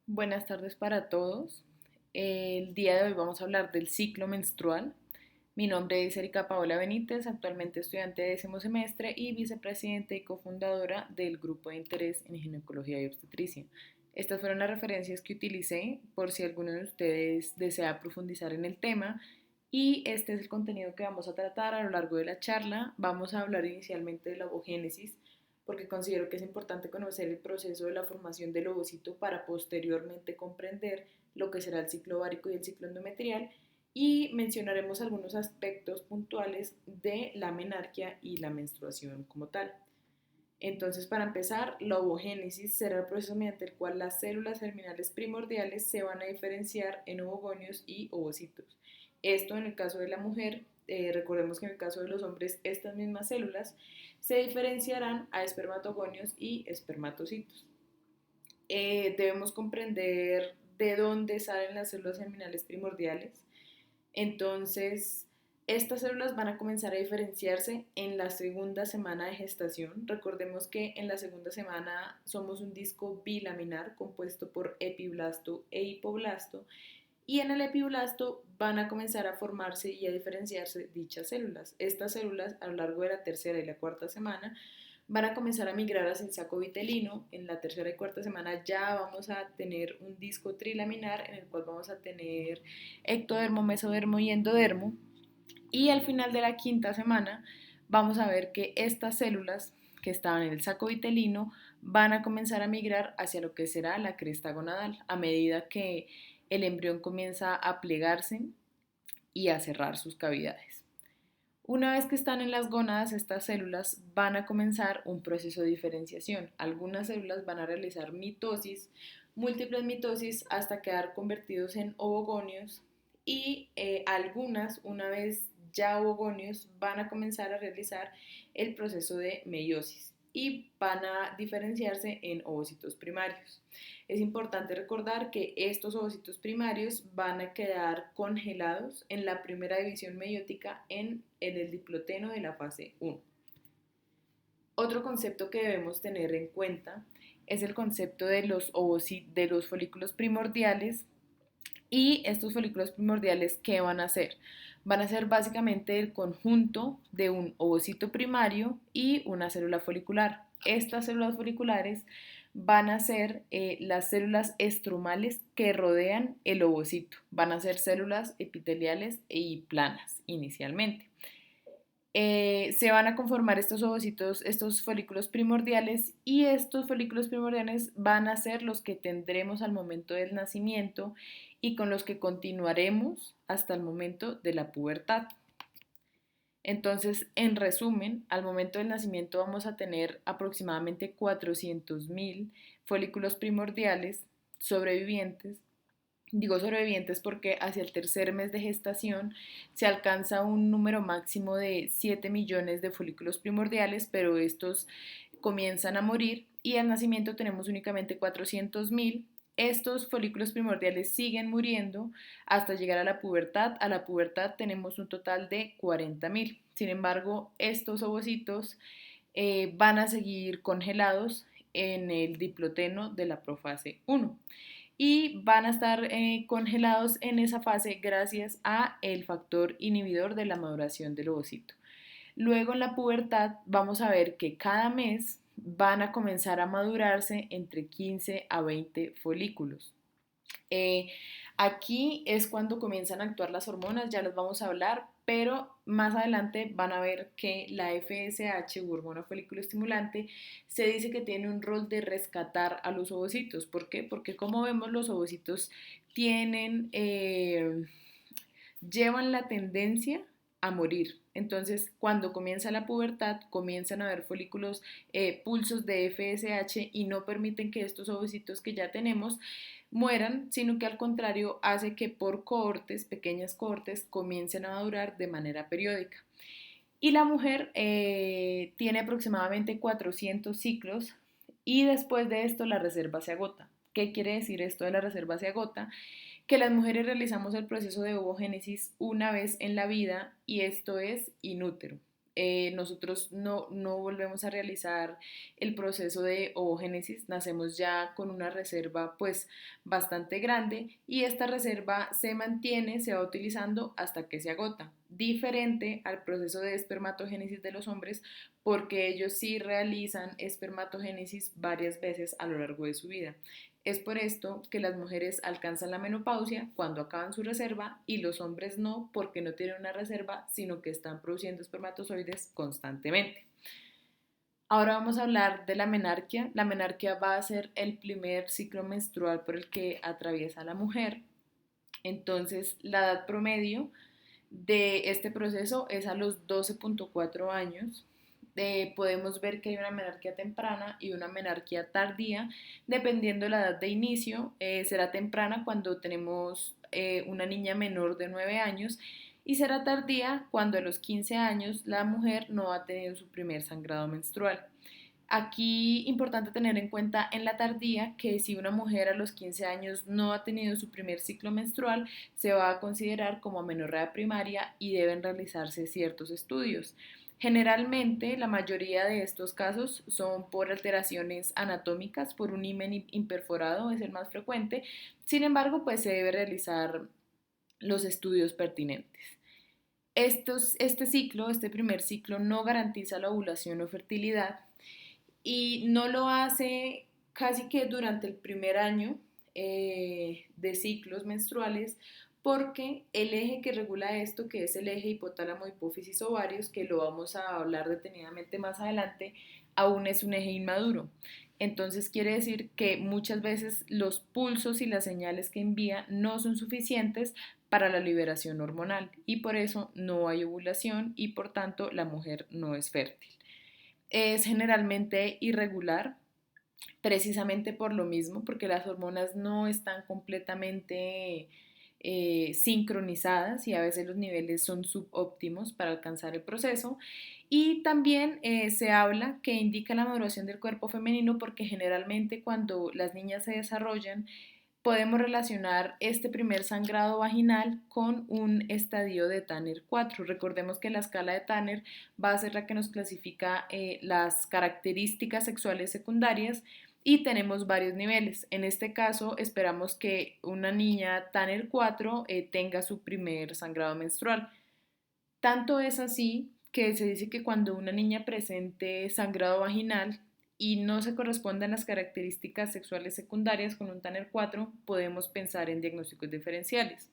Buenas tardes para todos. El día de hoy vamos a hablar del ciclo menstrual. Mi nombre es Erika Paola Benítez, actualmente estudiante de décimo semestre y vicepresidente y cofundadora del Grupo de Interés en Ginecología y Obstetricia. Estas fueron las referencias que utilicé por si alguno de ustedes desea profundizar en el tema y este es el contenido que vamos a tratar a lo largo de la charla. Vamos a hablar inicialmente de la ovogénesis, porque considero que es importante conocer el proceso de la formación del ovocito para posteriormente comprender lo que será el ciclo ovárico y el ciclo endometrial, y mencionaremos algunos aspectos puntuales de la menarquia y la menstruación como tal. Entonces, para empezar, la ovogénesis será el proceso mediante el cual las células germinales primordiales se van a diferenciar en ovogonios y ovocitos. Esto en el caso de la mujer, recordemos que en el caso de los hombres estas mismas células se diferenciarán a espermatogonios y espermatocitos. Debemos comprender de dónde salen las células germinales primordiales. Entonces, estas células van a comenzar a diferenciarse en la segunda semana de gestación. Recordemos que en la segunda semana somos un disco bilaminar compuesto por epiblasto e hipoblasto, y en el epiblasto van a comenzar a formarse y a diferenciarse dichas células. Estas células a lo largo de la tercera y la cuarta semana van a comenzar a migrar hacia el saco vitelino. En la tercera y cuarta semana ya vamos a tener un disco trilaminar en el cual vamos a tener ectodermo, mesodermo y endodermo. Y al final de la quinta semana vamos a ver que estas células que estaban en el saco vitelino van a comenzar a migrar hacia lo que será la cresta gonadal a medida que el embrión comienza a plegarse y a cerrar sus cavidades. Una vez que están en las gónadas, estas células van a comenzar un proceso de diferenciación. Algunas células van a realizar mitosis, múltiples mitosis, hasta quedar convertidos en ovogonios, y algunas, una vez ya ovogonios, van a comenzar a realizar el proceso de meiosis y van a diferenciarse en ovocitos primarios. Es importante recordar que estos ovocitos primarios van a quedar congelados en la primera división meiótica en el diploteno de la fase 1. Otro concepto que debemos tener en cuenta es el concepto de los folículos primordiales. Y estos folículos primordiales, ¿qué van a hacer? Van a ser básicamente el conjunto de un ovocito primario y una célula folicular. Estas células foliculares van a ser las células estrumales que rodean el ovocito. Van a ser células epiteliales y planas inicialmente. Se van a conformar estos ovocitos, estos folículos primordiales, y estos folículos primordiales van a ser los que tendremos al momento del nacimiento y con los que continuaremos hasta el momento de la pubertad. Entonces, en resumen, al momento del nacimiento vamos a tener aproximadamente 400.000 folículos primordiales sobrevivientes. Digo sobrevivientes porque hacia el tercer mes de gestación se alcanza un número máximo de 7 millones de folículos primordiales, pero estos comienzan a morir y al nacimiento tenemos únicamente 400.000. Estos folículos primordiales siguen muriendo hasta llegar a la pubertad. A la pubertad tenemos un total de 40.000. Sin embargo, estos ovocitos van a seguir congelados en el diploteno de la profase 1 y van a estar congelados en esa fase gracias a el factor inhibidor de la maduración del ovocito. Luego en la pubertad vamos a ver que cada mes van a comenzar a madurarse entre 15 a 20 folículos. Eh, Aquí es cuando comienzan a actuar las hormonas, ya las vamos a hablar, pero más adelante van a ver que la FSH, u hormona folículo estimulante, se dice que tiene un rol de rescatar a los ovocitos. ¿Por qué? Porque como vemos los ovocitos tienen, llevan la tendencia a morir. Entonces, cuando comienza la pubertad, comienzan a haber folículos, pulsos de FSH y no permiten que estos ovocitos que ya tenemos mueran, sino que al contrario hace que por cohortes, pequeñas cohortes, comiencen a madurar de manera periódica. Y la mujer tiene aproximadamente 400 ciclos y después de esto la reserva se agota. ¿Qué quiere decir esto de la reserva se agota? Que las mujeres realizamos el proceso de ovogénesis una vez en la vida y esto es inútero. nosotros no volvemos a realizar el proceso de ovogénesis, nacemos ya con una reserva pues bastante grande y esta reserva se mantiene, se va utilizando hasta que se agota, diferente al proceso de espermatogénesis de los hombres porque ellos sí realizan espermatogénesis varias veces a lo largo de su vida. Es por esto que las mujeres alcanzan la menopausia cuando acaban su reserva y los hombres no porque no tienen una reserva, sino que están produciendo espermatozoides constantemente. Ahora vamos a hablar de la menarquia. La menarquia va a ser el primer ciclo menstrual por el que atraviesa la mujer. Entonces, la edad promedio de este proceso es a los 12,4 años. Podemos ver que hay una menarquía temprana y una menarquía tardía, dependiendo de la edad de inicio. Será temprana cuando tenemos una niña menor de 9 años y será tardía cuando a los 15 años la mujer no ha tenido su primer sangrado menstrual. Aquí importante tener en cuenta en la tardía que si una mujer a los 15 años no ha tenido su primer ciclo menstrual, se va a considerar como amenorrea primaria y deben realizarse ciertos estudios. Generalmente, la mayoría de estos casos son por alteraciones anatómicas, por un himen imperforado es el más frecuente. Sin embargo, pues se debe realizar los estudios pertinentes. Este primer ciclo, no garantiza la ovulación o fertilidad y no lo hace casi que durante el primer año de ciclos menstruales porque el eje que regula esto, que es el eje hipotálamo, hipófisis, ovarios, que lo vamos a hablar detenidamente más adelante, aún es un eje inmaduro. Entonces quiere decir que muchas veces los pulsos y las señales que envía no son suficientes para la liberación hormonal y por eso no hay ovulación y por tanto la mujer no es fértil. Es generalmente irregular, precisamente por lo mismo, porque las hormonas no están completamente sincronizadas y a veces los niveles son subóptimos para alcanzar el proceso. Y también se habla que indica la maduración del cuerpo femenino porque generalmente cuando las niñas se desarrollan, podemos relacionar este primer sangrado vaginal con un estadio de Tanner 4. Recordemos que la escala de Tanner va a ser la que nos clasifica las características sexuales secundarias y tenemos varios niveles. En este caso, esperamos que una niña Tanner 4 tenga su primer sangrado menstrual. Tanto es así que se dice que cuando una niña presente sangrado vaginal y no se corresponden las características sexuales secundarias con un Tanner 4, podemos pensar en diagnósticos diferenciales.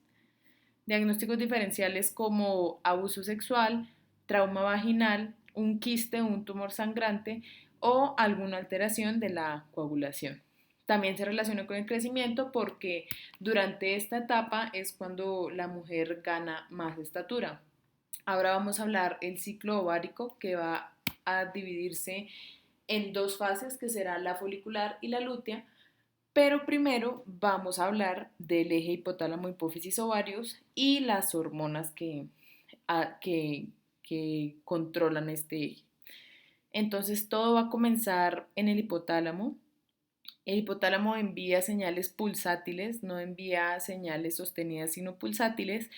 Diagnósticos diferenciales como abuso sexual, trauma vaginal, un quiste o un tumor sangrante o alguna alteración de la coagulación. También se relaciona con el crecimiento porque durante esta etapa es cuando la mujer gana más estatura. Ahora vamos a hablar el ciclo ovárico que va a dividirse en dos fases que será la folicular y la lútea, pero primero vamos a hablar del eje hipotálamo hipófisis ovarios y las hormonas que controlan este eje. Entonces todo va a comenzar en el hipotálamo. El hipotálamo envía señales pulsátiles, no envía señales sostenidas, sino pulsátiles,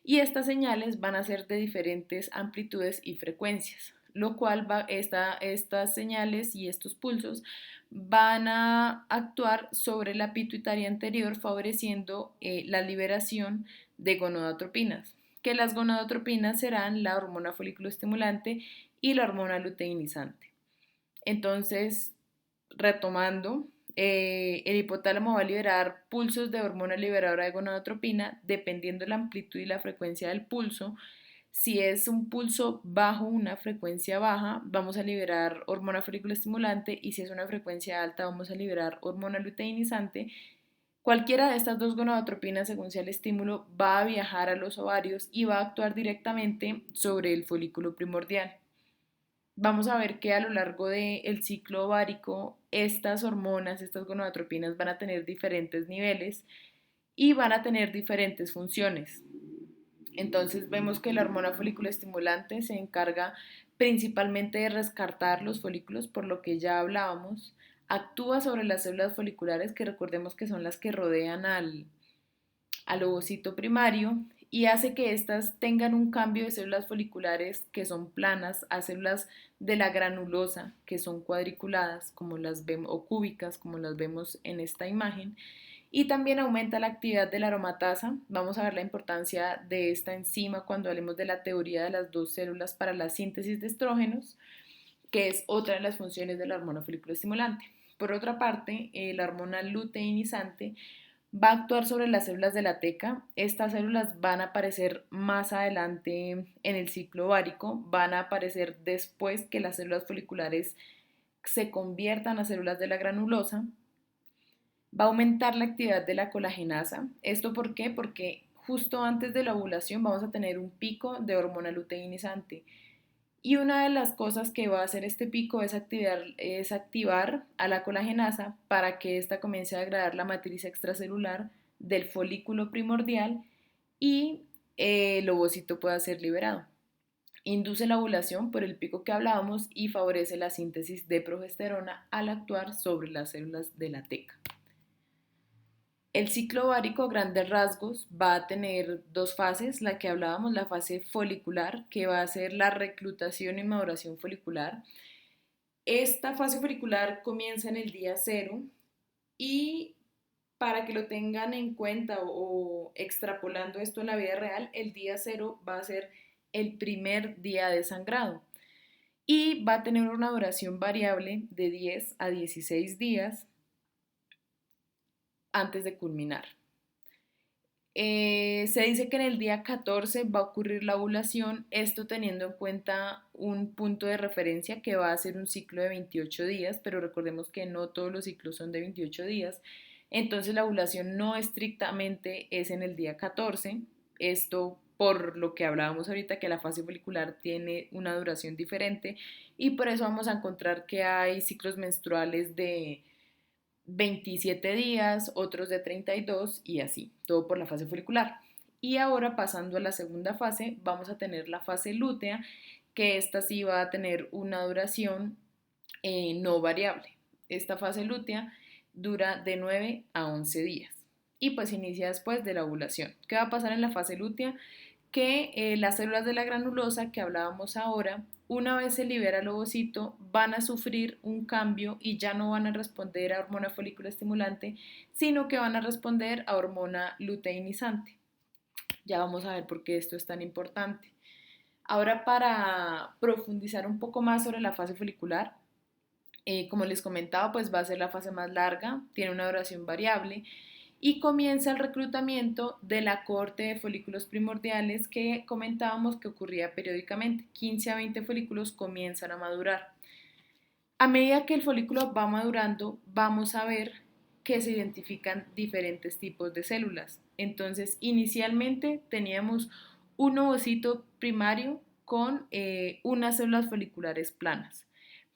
y estas señales van a ser de diferentes amplitudes y frecuencias, lo cual estas señales y estos pulsos van a actuar sobre la pituitaria anterior, favoreciendo la liberación de gonadotropinas, que las gonadotropinas serán la hormona folículo estimulante y la hormona luteinizante. Entonces, retomando, el hipotálamo va a liberar pulsos de hormona liberadora de gonadotropina dependiendo de la amplitud y la frecuencia del pulso. Si es un pulso bajo, una frecuencia baja, vamos a liberar hormona folículo estimulante y si es una frecuencia alta, vamos a liberar hormona luteinizante. Cualquiera de estas dos gonadotropinas, según sea el estímulo, va a viajar a los ovarios y va a actuar directamente sobre el folículo primordial. Vamos a ver que a lo largo del ciclo ovárico estas hormonas, estas gonadotropinas van a tener diferentes niveles y van a tener diferentes funciones. Entonces vemos que la hormona folículo estimulante se encarga principalmente de rescatar los folículos, por lo que ya hablábamos, actúa sobre las células foliculares que recordemos que son las que rodean al ovocito primario y hace que éstas tengan un cambio de células foliculares que son planas a células de la granulosa que son cuadriculadas como las vemos, o cúbicas como las vemos en esta imagen. Y también aumenta la actividad de la aromatasa. Vamos a ver la importancia de esta enzima cuando hablemos de la teoría de las dos células para la síntesis de estrógenos, que es otra de las funciones de la hormona foliculoestimulante. Por otra parte, la hormona luteinizante va a actuar sobre las células de la teca. Estas células van a aparecer más adelante en el ciclo ovárico, van a aparecer después que las células foliculares se conviertan a células de la granulosa. Va a aumentar la actividad de la colagenasa. ¿Esto por qué? Porque justo antes de la ovulación vamos a tener un pico de hormona luteinizante. Y una de las cosas que va a hacer este pico es activar a la colagenasa para que ésta comience a degradar la matriz extracelular del folículo primordial y el ovocito pueda ser liberado. Induce la ovulación por el pico que hablábamos y favorece la síntesis de progesterona al actuar sobre las células de la teca. El ciclo ovárico a grandes rasgos va a tener dos fases, la que hablábamos, la fase folicular, que va a ser la reclutación y maduración folicular. Esta fase folicular comienza en el día cero y para que lo tengan en cuenta o extrapolando esto en la vida real, el día cero va a ser el primer día de sangrado y va a tener una duración variable de 10 a 16 días antes de culminar. Se dice que en el día 14 va a ocurrir la ovulación, esto teniendo en cuenta un punto de referencia que va a ser un ciclo de 28 días, pero recordemos que no todos los ciclos son de 28 días, entonces la ovulación no estrictamente es en el día 14, esto por lo que hablábamos ahorita que la fase folicular tiene una duración diferente y por eso vamos a encontrar que hay ciclos menstruales de 27 días, otros de 32 y así, todo por la fase folicular. Y ahora pasando a la segunda fase, vamos a tener la fase lútea, que esta sí va a tener una duración no variable. Esta fase lútea dura de 9 a 11 días y pues inicia después de la ovulación. ¿Qué va a pasar en la fase lútea? Que las células de la granulosa que hablábamos ahora, una vez se libera el ovocito, van a sufrir un cambio y ya no van a responder a hormona folículo estimulante, sino que van a responder a hormona luteinizante. Ya vamos a ver por qué esto es tan importante. Ahora, para profundizar un poco más sobre la fase folicular, como les comentaba, pues va a ser la fase más larga, tiene una duración variable y comienza el reclutamiento de la cohorte de folículos primordiales que comentábamos que ocurría periódicamente. 15 a 20 folículos comienzan a madurar. A medida que el folículo va madurando, vamos a ver que se identifican diferentes tipos de células. Entonces, inicialmente teníamos un ovocito primario con unas células foliculares planas.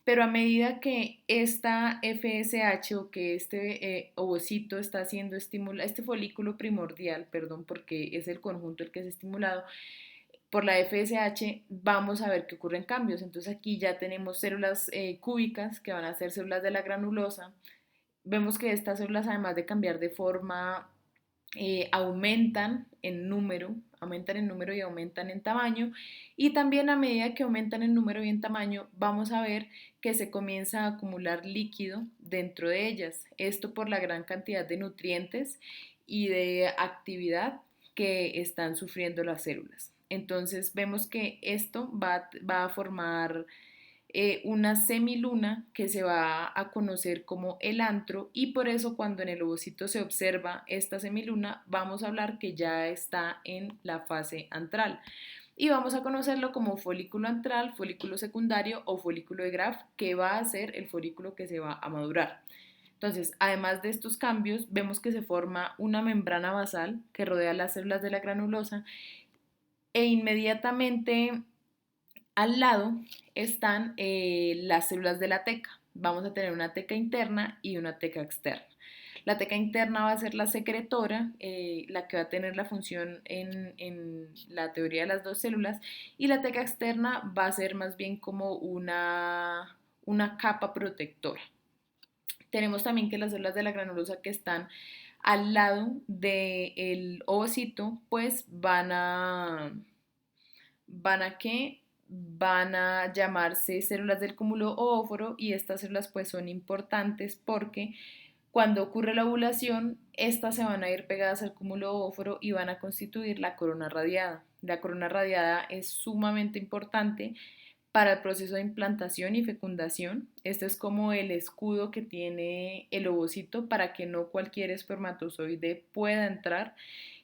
Pero a medida que esta FSH o que este ovocito está siendo estimulado, este folículo primordial, perdón, porque es el conjunto el que es estimulado por la FSH, vamos a ver que ocurren cambios. Entonces aquí ya tenemos células cúbicas que van a ser células de la granulosa. Vemos que estas células, además de cambiar de forma, aumentan en número y aumentan en tamaño. Y también a medida que aumentan en número y en tamaño, vamos a ver que se comienza a acumular líquido dentro de ellas. Esto por la gran cantidad de nutrientes y de actividad que están sufriendo las células. Entonces vemos que esto va a formar una semiluna que se va a conocer como el antro y por eso cuando en el ovocito se observa esta semiluna vamos a hablar que ya está en la fase antral y vamos a conocerlo como folículo antral, folículo secundario o folículo de Graf, que va a ser el folículo que se va a madurar. Entonces, además de estos cambios, vemos que se forma una membrana basal que rodea las células de la granulosa e inmediatamente al lado están las células de la teca. Vamos a tener una teca interna y una teca externa. La teca interna va a ser la secretora, la que va a tener la función en la teoría de las dos células, y la teca externa va a ser más bien como una capa protectora. Tenemos también que las células de la granulosa que están al lado del ovocito, pues van a llamarse células del cúmulo oóforo, y estas células pues son importantes porque cuando ocurre la ovulación, estas se van a ir pegadas al cúmulo oóforo y van a constituir la corona radiada. La corona radiada es sumamente importante para el proceso de implantación y fecundación. Este es como el escudo que tiene el ovocito para que no cualquier espermatozoide pueda entrar,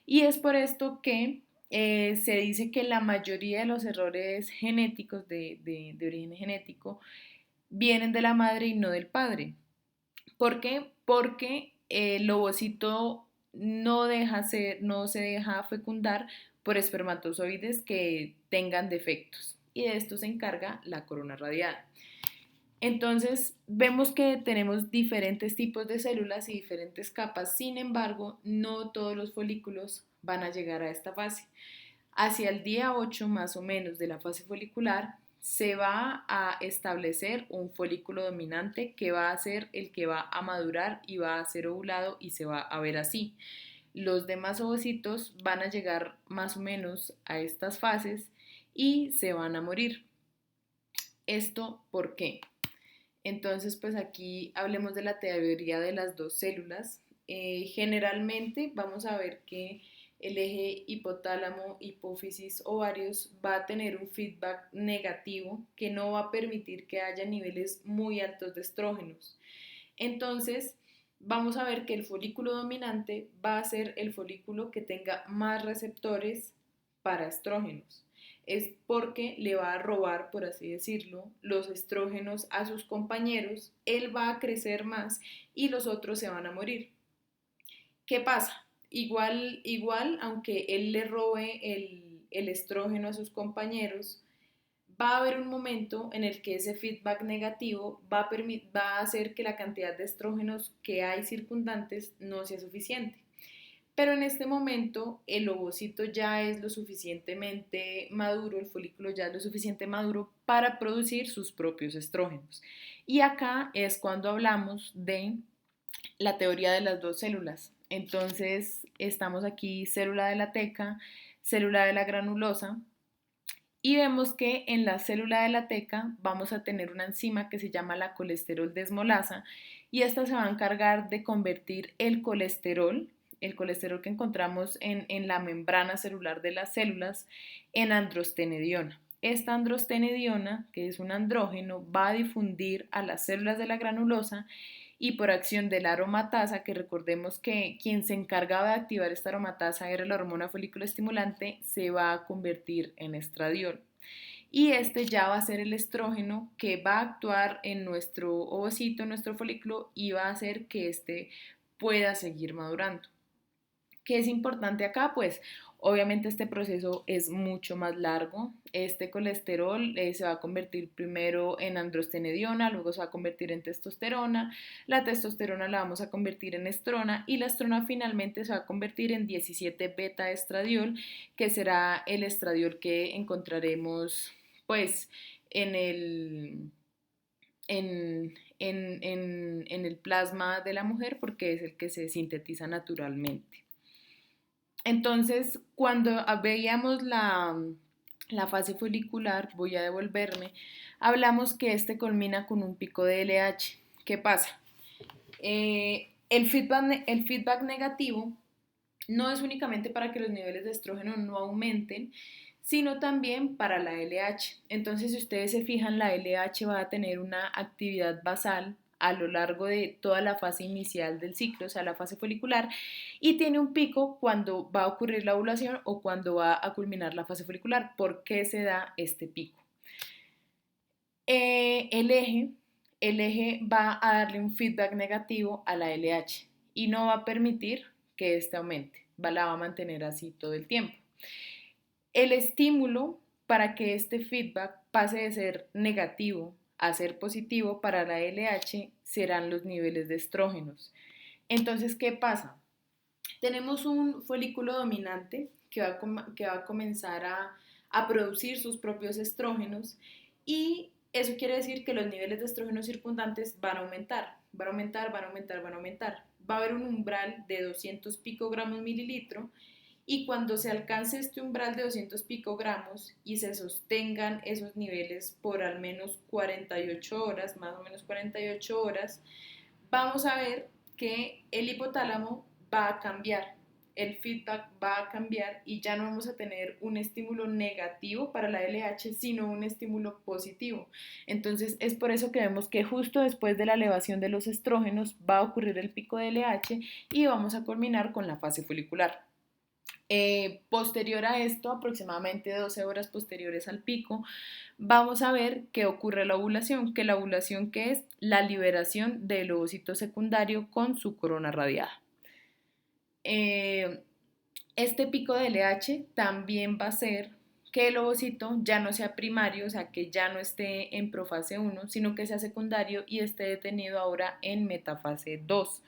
y es por esto que se dice que la mayoría de los errores genéticos de origen genético vienen de la madre y no del padre. ¿Por qué? Porque el ovocito no se deja fecundar por espermatozoides que tengan defectos, y de esto se encarga la corona radiada. Entonces, vemos que tenemos diferentes tipos de células y diferentes capas, sin embargo, no todos los folículos van a llegar a esta fase. Hacia el día 8 más o menos de la fase folicular se va a establecer un folículo dominante que va a ser el que va a madurar y va a ser ovulado y se va a ver así. Los demás ovocitos van a llegar más o menos a estas fases y se van a morir. ¿Esto por qué? Entonces, pues aquí hablemos de la teoría de las dos células. Generalmente vamos a ver que el eje hipotálamo, hipófisis, ovarios va a tener un feedback negativo que no va a permitir que haya niveles muy altos de estrógenos. Entonces, vamos a ver que el folículo dominante va a ser el folículo que tenga más receptores para estrógenos. Es porque le va a robar, por así decirlo, los estrógenos a sus compañeros, él va a crecer más y los otros se van a morir. ¿Qué pasa? Igual, aunque él le robe el estrógeno a sus compañeros, va a haber un momento en el que ese feedback negativo va a hacer que la cantidad de estrógenos que hay circundantes no sea suficiente. Pero en este momento el ovocito ya es lo suficientemente maduro, el folículo ya es lo suficiente maduro para producir sus propios estrógenos. Y acá es cuando hablamos de la teoría de las dos células. Entonces estamos aquí, célula de la teca, célula de la granulosa, y vemos que en la célula de la teca vamos a tener una enzima que se llama la colesterol desmolasa, y esta se va a encargar de convertir el colesterol que encontramos en la membrana celular de las células, en androstenediona. Esta androstenediona, que es un andrógeno, va a difundir a las células de la granulosa, y por acción de la aromatasa, que recordemos que quien se encargaba de activar esta aromatasa era la hormona folículo estimulante, se va a convertir en estradiol. Y este ya va a ser el estrógeno que va a actuar en nuestro ovocito, en nuestro folículo, y va a hacer que este pueda seguir madurando. ¿Qué es importante acá? Pues obviamente este proceso es mucho más largo. Este colesterol se va a convertir primero en androstenediona, luego se va a convertir en testosterona, la testosterona la vamos a convertir en estrona, y la estrona finalmente se va a convertir en 17 beta estradiol, que será el estradiol que encontraremos pues en el, en el plasma de la mujer, porque es el que se sintetiza naturalmente. Entonces, cuando veíamos la fase folicular, voy a devolverme, hablamos que este culmina con un pico de LH. ¿Qué pasa? El feedback negativo no es únicamente para que los niveles de estrógeno no aumenten, sino también para la LH. Entonces, si ustedes se fijan, la LH va a tener una actividad basal a lo largo de toda la fase inicial del ciclo, o sea, la fase folicular, y tiene un pico cuando va a ocurrir la ovulación o cuando va a culminar la fase folicular. ¿Por qué se da este pico? Eh, el, eje, el eje va a darle un feedback negativo a la LH y no va a permitir que éste aumente, la va a mantener así todo el tiempo. El estímulo para que este feedback pase de ser negativo a ser positivo para la LH serán los niveles de estrógenos. Entonces, ¿qué pasa? Tenemos un folículo dominante que va a comenzar a producir sus propios estrógenos, y eso quiere decir que los niveles de estrógenos circundantes van a aumentar, van a aumentar, van a aumentar, van a aumentar. va a haber un umbral de 200 picogramos mililitro y cuando se alcance este umbral de 200 picogramos y se sostengan esos niveles por al menos 48 horas, más o menos 48 horas, vamos a ver que el hipotálamo va a cambiar, el feedback va a cambiar y ya no vamos a tener un estímulo negativo para la LH, sino un estímulo positivo. Entonces es por eso que vemos que justo después de la elevación de los estrógenos va a ocurrir el pico de LH y vamos a culminar con la fase folicular. Posterior a esto, aproximadamente 12 horas posteriores al pico, vamos a ver qué ocurre la ovulación, que la ovulación que es la liberación del ovocito secundario con su corona radiada. Este pico de LH también va a ser que el ovocito ya no sea primario, o sea, que ya no esté en profase 1, sino que sea secundario y esté detenido ahora en metafase 2.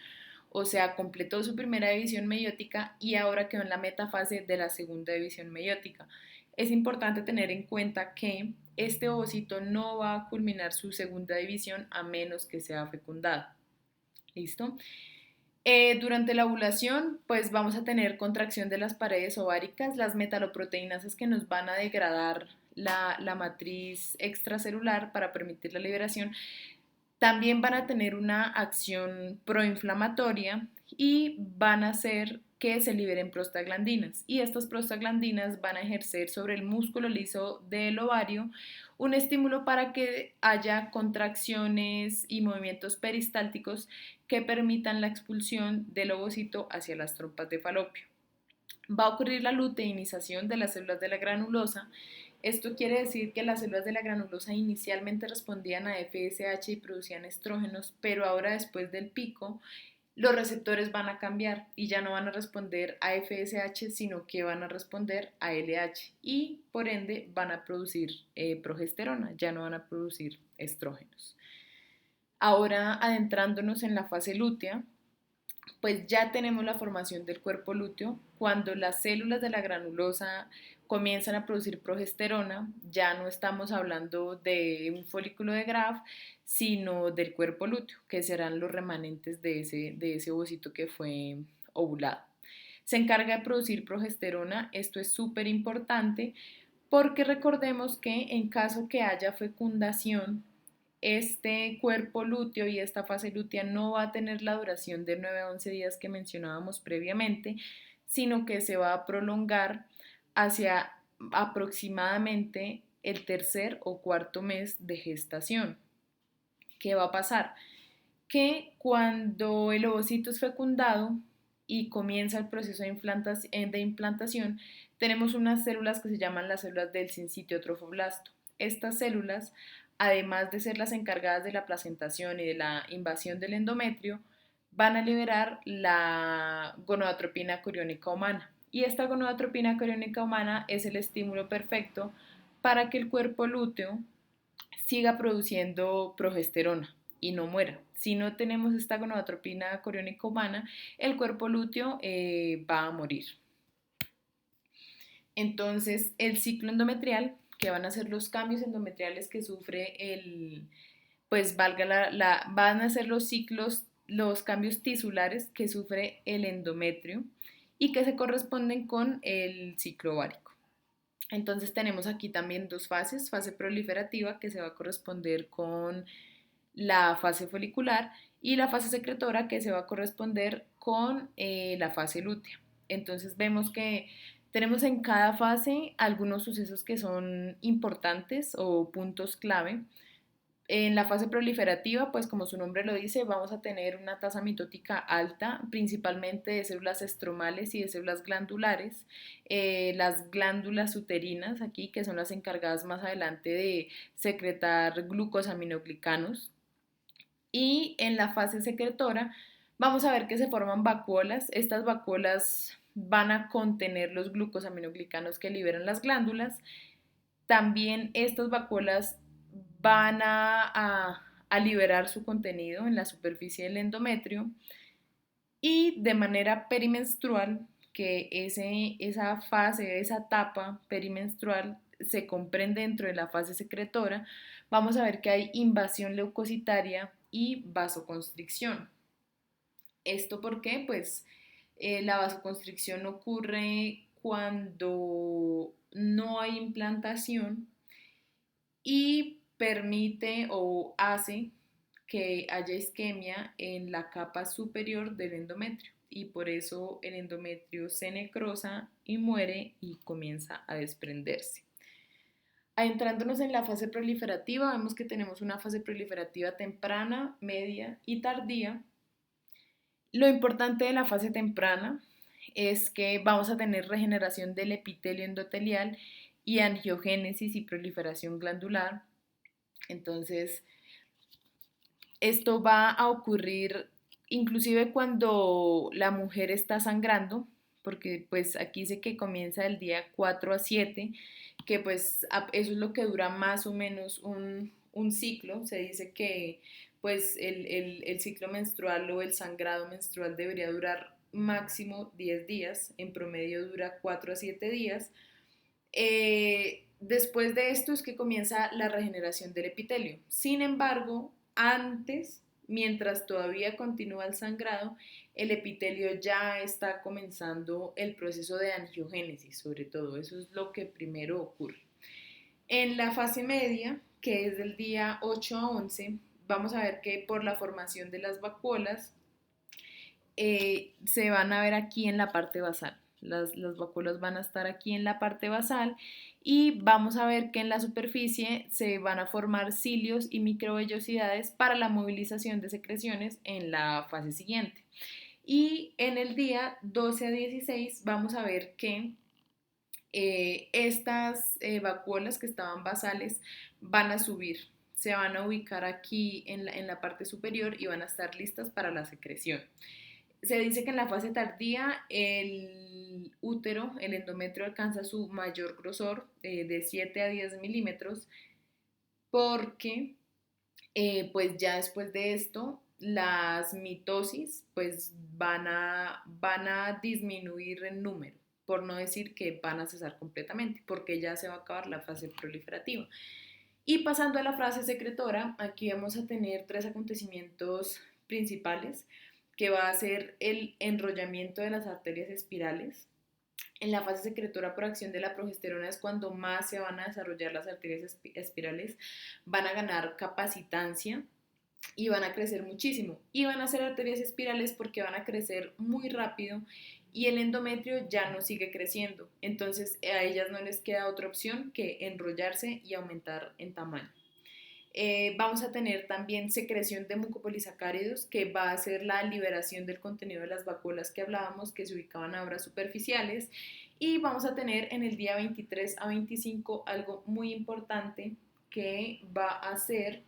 O sea, completó su primera división meiótica y ahora quedó en la metafase de la segunda división meiótica. Es importante tener en cuenta que este ovocito no va a culminar su segunda división a menos que sea fecundado. ¿Listo? Durante la ovulación, pues vamos a tener contracción de las paredes ováricas, las metaloproteínas que nos van a degradar la matriz extracelular para permitir la liberación. También van a tener una acción proinflamatoria y van a hacer que se liberen prostaglandinas. Y estas prostaglandinas van a ejercer sobre el músculo liso del ovario un estímulo para que haya contracciones y movimientos peristálticos que permitan la expulsión del ovocito hacia las trompas de falopio. Va a ocurrir la luteinización de las células de la granulosa. Esto quiere decir que las células de la granulosa inicialmente respondían a FSH y producían estrógenos, pero ahora después del pico los receptores van a cambiar y ya no van a responder a FSH, sino que van a responder a LH y por ende van a producir progesterona, ya no van a producir estrógenos. Ahora adentrándonos en la fase lútea, pues ya tenemos la formación del cuerpo lúteo. Cuando las células de la granulosa comienzan a producir progesterona, ya no estamos hablando de un folículo de Graf, sino del cuerpo lúteo, que serán los remanentes de ese ovocito que fue ovulado. Se encarga de producir progesterona, esto es súper importante porque recordemos que en caso que haya fecundación, este cuerpo lúteo y esta fase lútea no va a tener la duración de 9 a 11 días que mencionábamos previamente, sino que se va a prolongar hacia aproximadamente el tercer o cuarto mes de gestación. ¿Qué va a pasar? Que cuando el ovocito es fecundado y comienza el proceso de implantación, tenemos unas células que se llaman las células del sincitio trofoblasto. Estas células, además de ser las encargadas de la placentación y de la invasión del endometrio, van a liberar la gonadotropina coriónica humana. Y esta gonadotropina coriónica humana es el estímulo perfecto para que el cuerpo lúteo siga produciendo progesterona y no muera. Si no tenemos esta gonadotropina coriónica humana, el cuerpo lúteo va a morir. Entonces, el ciclo endometrial, que van a ser los cambios endometriales que sufre pues van a ser los ciclos, los cambios tisulares que sufre el endometrio y que se corresponden con el ciclo ovárico. Entonces tenemos aquí también dos fases, fase proliferativa que se va a corresponder con la fase folicular y la fase secretora que se va a corresponder con la fase lútea. Entonces vemos que tenemos en cada fase algunos sucesos que son importantes o puntos clave. En la fase proliferativa, pues como su nombre lo dice, vamos a tener una tasa mitótica alta, principalmente de células estromales y de células glandulares. Las glándulas uterinas aquí, que son las encargadas más adelante de secretar glucosaminoglicanos. Y en la fase secretora vamos a ver que se forman vacuolas. Estas vacuolas van a contener los glucosaminoglicanos que liberan las glándulas. También estas vacuolas van a liberar su contenido en la superficie del endometrio y de manera perimenstrual, que esa fase, esa etapa perimenstrual se comprende dentro de la fase secretora, vamos a ver que hay invasión leucocitaria y vasoconstricción. ¿Esto por qué? Pues la vasoconstricción ocurre cuando no hay implantación y permite o hace que haya isquemia en la capa superior del endometrio y por eso el endometrio se necrosa y muere y comienza a desprenderse. Adentrándonos en la fase proliferativa, vemos que tenemos una fase proliferativa temprana, media y tardía. Lo importante de la fase temprana es que vamos a tener regeneración del epitelio endotelial y angiogénesis y proliferación glandular. Entonces, esto va a ocurrir inclusive cuando la mujer está sangrando, porque pues aquí dice que comienza del día 4 a 7, que pues eso es lo que dura más o menos un ciclo. Se dice que pues el ciclo menstrual o el sangrado menstrual debería durar máximo 10 días, en promedio dura 4 a 7 días. Después de esto es que comienza la regeneración del epitelio. Sin embargo, antes, mientras todavía continúa el sangrado, el epitelio ya está comenzando el proceso de angiogénesis, sobre todo. Eso es lo que primero ocurre. En la fase media, que es del día 8 a 11, vamos a ver que por la formación de las vacuolas se van a ver aquí en la parte basal. Las vacuolas van a estar aquí en la parte basal y vamos a ver que en la superficie se van a formar cilios y microvellosidades para la movilización de secreciones en la fase siguiente. Y en el día 12 a 16 vamos a ver que estas vacuolas que estaban basales van a subir, se van a ubicar aquí en la parte superior y van a estar listas para la secreción. Se dice que en la fase tardía el útero, el endometrio alcanza su mayor grosor de 7 a 10 milímetros porque pues ya después de esto las mitosis pues van a disminuir en número, por no decir que van a cesar completamente, porque ya se va a acabar la fase proliferativa. Y pasando a la fase secretora, aquí vamos a tener tres acontecimientos principales, que va a ser el enrollamiento de las arterias espirales. En la fase secretora por acción de la progesterona es cuando más se van a desarrollar las arterias espirales, van a ganar capacitancia y van a crecer muchísimo. Y van a ser arterias espirales porque van a crecer muy rápido y el endometrio ya no sigue creciendo. Entonces a ellas no les queda otra opción que enrollarse y aumentar en tamaño. Vamos a tener también secreción de mucopolisacáridos, que va a ser la liberación del contenido de las vacuolas que hablábamos, que se ubicaban ahora superficiales. Y vamos a tener en el día 23 a 25 algo muy importante que va a ser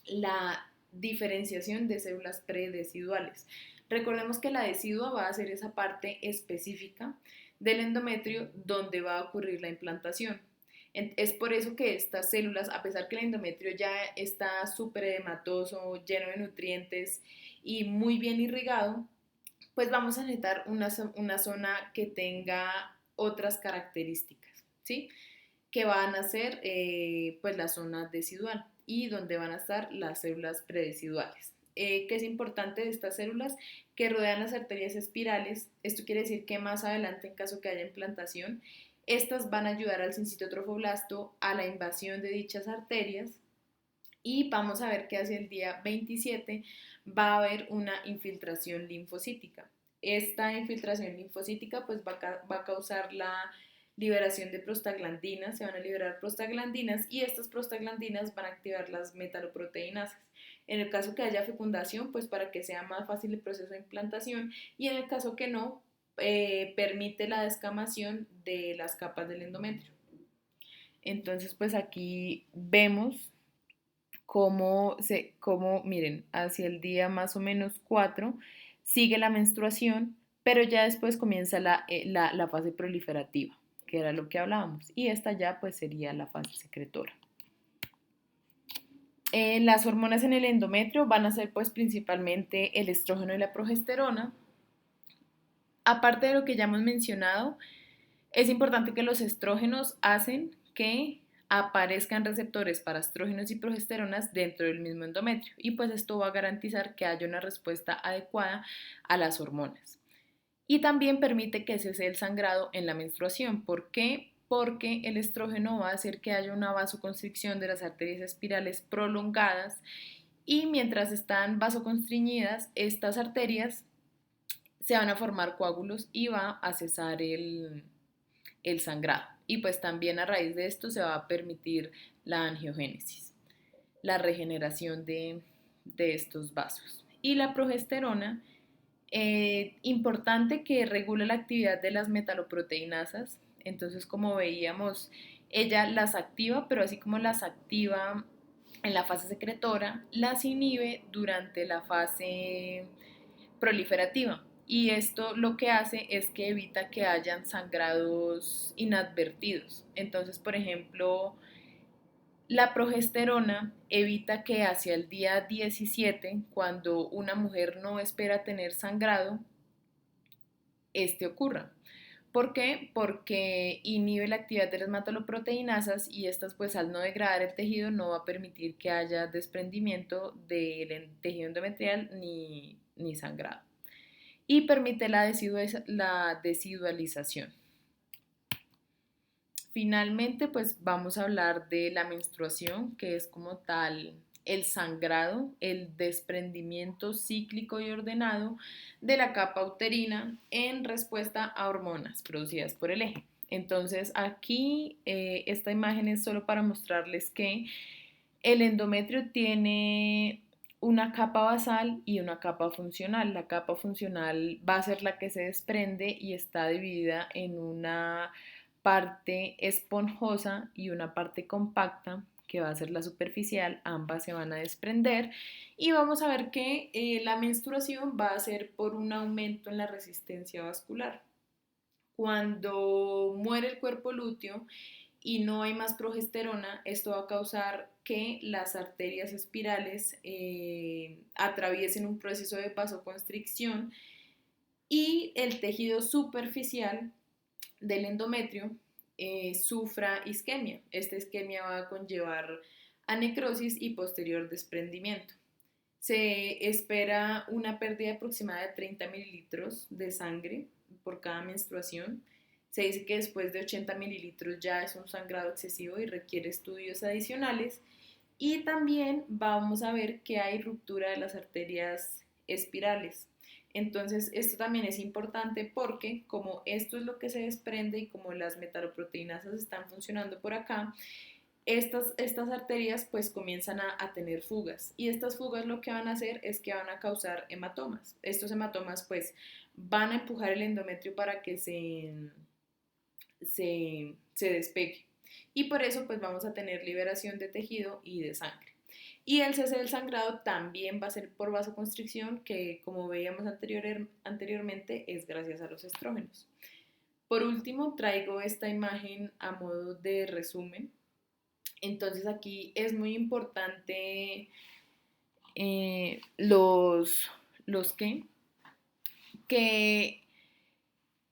la diferenciación de células predesiduales. Recordemos que la decidua va a ser esa parte específica del endometrio donde va a ocurrir la implantación. Es por eso que estas células, a pesar que el endometrio ya está súper edematoso, lleno de nutrientes y muy bien irrigado, pues vamos a necesitar una zona que tenga otras características, ¿sí? Que van a ser pues la zona decidual y donde van a estar las células predeciduales. ¿Qué es importante de estas células? Que rodean las arterias espirales. Esto quiere decir que más adelante, en caso que haya implantación, estas van a ayudar al sincitotrofoblasto a la invasión de dichas arterias y vamos a ver que hacia el día 27 va a haber una infiltración linfocítica. Esta infiltración linfocítica pues va a causar la liberación de prostaglandinas, se van a liberar prostaglandinas y estas prostaglandinas van a activar las metaloproteinasas. En el caso que haya fecundación, pues para que sea más fácil el proceso de implantación y en el caso que no, permite la descamación de las capas del endometrio. Entonces, pues aquí vemos miren, hacia el día más o menos 4 sigue la menstruación, pero ya después comienza la fase proliferativa, que era lo que hablábamos, y esta ya pues sería la fase secretora. Las hormonas en el endometrio van a ser pues principalmente el estrógeno y la progesterona. Aparte de lo que ya hemos mencionado, es importante que los estrógenos hacen que aparezcan receptores para estrógenos y progesteronas dentro del mismo endometrio y pues esto va a garantizar que haya una respuesta adecuada a las hormonas. Y también permite que cese el sangrado en la menstruación. ¿Por qué? Porque el estrógeno va a hacer que haya una vasoconstricción de las arterias espirales prolongadas y mientras están vasoconstriñidas, estas arterias se van a formar coágulos y va a cesar el sangrado. Y pues también a raíz de esto se va a permitir la angiogénesis, la regeneración de estos vasos. Y la progesterona, importante que regula la actividad de las metaloproteinasas. Entonces, como veíamos, ella las activa, pero así como las activa en la fase secretora, las inhibe durante la fase proliferativa. Y esto lo que hace es que evita que hayan sangrados inadvertidos. Entonces, por ejemplo, la progesterona evita que hacia el día 17, cuando una mujer no espera tener sangrado, este ocurra. ¿Por qué? Porque inhibe la actividad de las metaloproteinasas y estas pues al no degradar el tejido no va a permitir que haya desprendimiento del tejido endometrial ni sangrado. Y permite la desidualización. Finalmente, pues vamos a hablar de la menstruación, que es como tal el sangrado, el desprendimiento cíclico y ordenado de la capa uterina en respuesta a hormonas producidas por el eje. Entonces aquí esta imagen es solo para mostrarles que el endometrio tiene una capa basal y una capa funcional. La capa funcional va a ser la que se desprende y está dividida en una parte esponjosa y una parte compacta que va a ser la superficial, ambas se van a desprender y vamos a ver que la menstruación va a ser por un aumento en la resistencia vascular. Cuando muere el cuerpo lúteo y no hay más progesterona, esto va a causar que las arterias espirales atraviesen un proceso de vasoconstricción y el tejido superficial del endometrio sufra isquemia. Esta isquemia va a conllevar a necrosis y posterior desprendimiento. Se espera una pérdida aproximada de 30 mililitros de sangre por cada menstruación. Se dice que después de 80 mililitros ya es un sangrado excesivo y requiere estudios adicionales. Y también vamos a ver que hay ruptura de las arterias espirales. Entonces, esto también es importante porque como esto es lo que se desprende y como las metaloproteinasas están funcionando por acá, estas arterias pues comienzan a tener fugas y estas fugas lo que van a hacer es que van a causar hematomas. Estos hematomas pues van a empujar el endometrio para que se despegue y por eso pues vamos a tener liberación de tejido y de sangre. Y el cese del sangrado también va a ser por vasoconstricción, que como veíamos anteriormente es gracias a los estrógenos. Por último, traigo esta imagen a modo de resumen. Entonces aquí es muy importante los que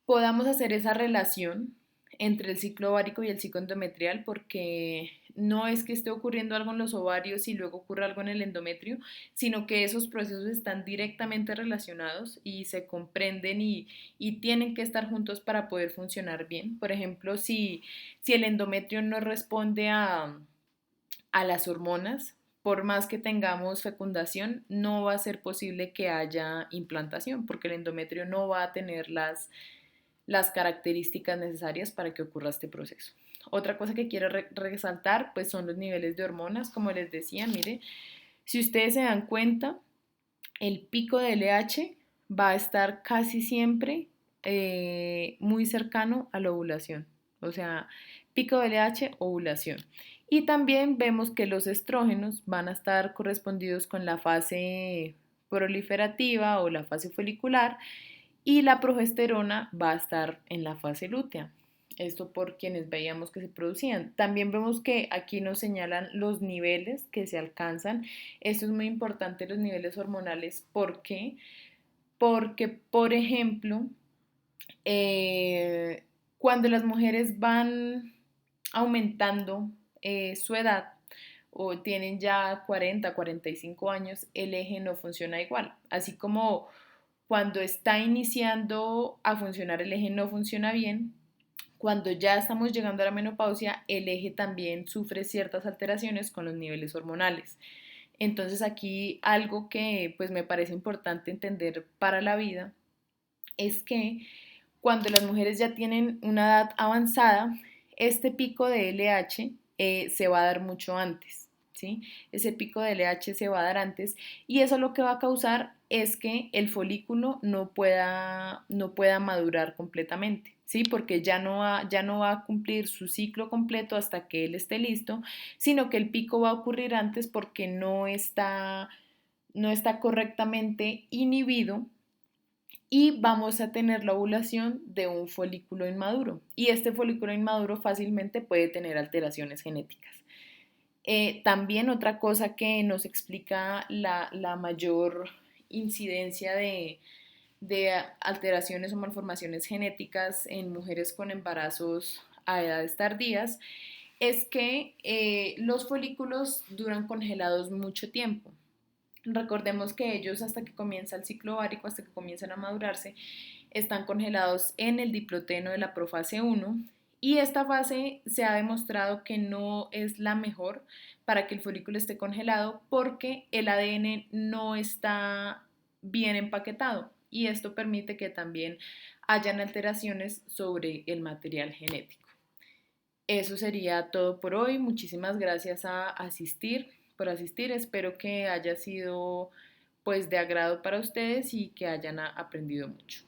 podamos hacer esa relación entre el ciclo ovárico y el ciclo endometrial, porque no es que esté ocurriendo algo en los ovarios y luego ocurra algo en el endometrio, sino que esos procesos están directamente relacionados y se comprenden y tienen que estar juntos para poder funcionar bien. Por ejemplo, si el endometrio no responde a las hormonas, por más que tengamos fecundación, no va a ser posible que haya implantación, porque el endometrio no va a tener las características necesarias para que ocurra este proceso. Otra cosa que quiero resaltar pues son los niveles de hormonas, como les decía, mire, si ustedes se dan cuenta, el pico de LH va a estar casi siempre muy cercano a la ovulación, o sea, pico de LH, ovulación. Y también vemos que los estrógenos van a estar correspondidos con la fase proliferativa o la fase folicular y la progesterona va a estar en la fase lútea. Esto por quienes veíamos que se producían. También vemos que aquí nos señalan los niveles que se alcanzan. Esto es muy importante, los niveles hormonales. ¿Por qué? Porque, por ejemplo, cuando las mujeres van aumentando su edad o tienen ya 40, 45 años, el eje no funciona igual. Así como cuando está iniciando a funcionar el eje no funciona bien, cuando ya estamos llegando a la menopausia, el eje también sufre ciertas alteraciones con los niveles hormonales. Entonces aquí algo que pues me parece importante entender para la vida es que cuando las mujeres ya tienen una edad avanzada, este pico de LH se va a dar mucho antes, ¿sí? Ese pico de LH se va a dar antes y eso lo que va a causar es que el folículo no pueda madurar completamente, ¿sí? Porque ya no va a cumplir su ciclo completo hasta que él esté listo, sino que el pico va a ocurrir antes porque no está correctamente inhibido y vamos a tener la ovulación de un folículo inmaduro. Y este folículo inmaduro fácilmente puede tener alteraciones genéticas. También otra cosa que nos explica la mayor incidencia de alteraciones o malformaciones genéticas en mujeres con embarazos a edades tardías es que los folículos duran congelados mucho tiempo. Recordemos que ellos hasta que comienza el ciclo ovárico, hasta que comienzan a madurarse, están congelados en el diproteno de la profase 1 y esta fase se ha demostrado que no es la mejor para que el folículo esté congelado porque el ADN no está bien empaquetado y esto permite que también hayan alteraciones sobre el material genético. Eso sería todo por hoy. Muchísimas gracias por asistir. Espero que haya sido pues de agrado para ustedes y que hayan aprendido mucho.